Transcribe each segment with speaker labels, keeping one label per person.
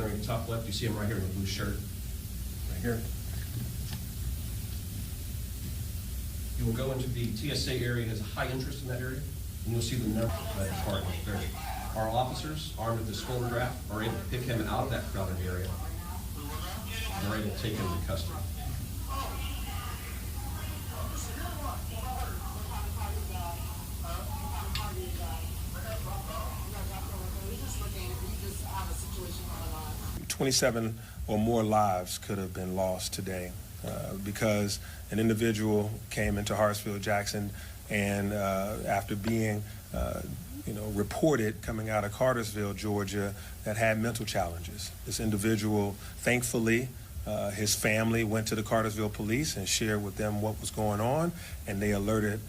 Speaker 1: entering the top left. You see him right here in the blue shirt, right here. You will go into the TSA area. Has a high interest in that area, and you'll see the number of that department there. Our officers, armed with this photograph, are able to pick him out of that crowded area. They're able to take him into custody.
Speaker 2: "27 or more lives could have been lost today because an individual came into Hartsfield-Jackson and after being reported coming out of Cartersville, Georgia, that had mental challenges. This individual, thankfully, his family went to the Cartersville police and shared with them what was going on, and they alerted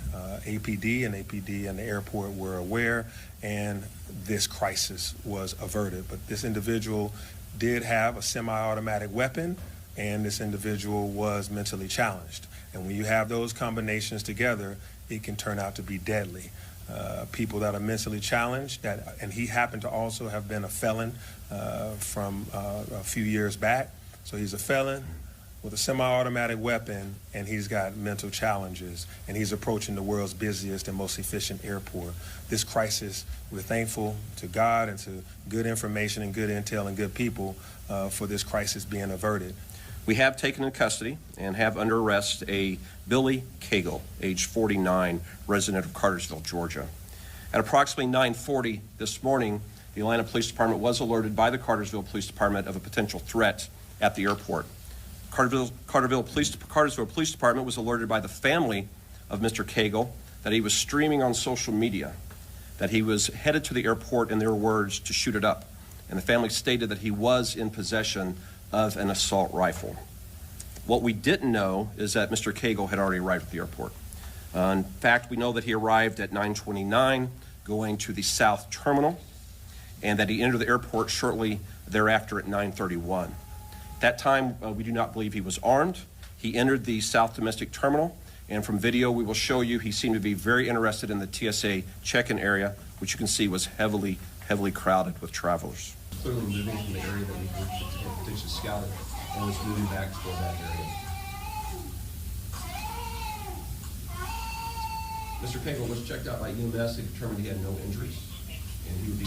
Speaker 2: APD, and APD and the airport were aware, and this crisis was averted. But this individual did have a semi-automatic weapon, and this individual was mentally challenged. And when you have those combinations together, it can turn out to be deadly. People that are mentally challenged, and he happened to also have been a felon from a few years back. So he's a felon with a semi-automatic weapon, and he's got mental challenges, and he's approaching the world's busiest and most efficient airport. This crisis, we're thankful to God and to good information and good intel and good people for this crisis being averted.
Speaker 1: We have taken in custody and have under arrest a Billy Cagle, age 49, resident of Cartersville, Georgia. At approximately 9:40 this morning, the Atlanta Police Department was alerted by the Cartersville Police Department of a potential threat at the airport. Cartersville Police Department was alerted by the family of Mr. Cagle that he was streaming on social media, that he was headed to the airport, in their words, to shoot it up. And the family stated that he was in possession of an assault rifle. What we didn't know is that Mr. Cagle had already arrived at the airport. In fact, we know that he arrived at 9:29, going to the South Terminal, and that he entered the airport shortly thereafter at 9:31. At that time, we do not believe he was armed. He entered the South Domestic Terminal, and from video we will show you he seemed to be very interested in the TSA check-in area, which you can see was heavily crowded with travelers. Clearly moving from the area that we potentially scouted and was moving back toward that area. Mr. Cagle was checked out by EMS. They determined he had no injuries, and he would be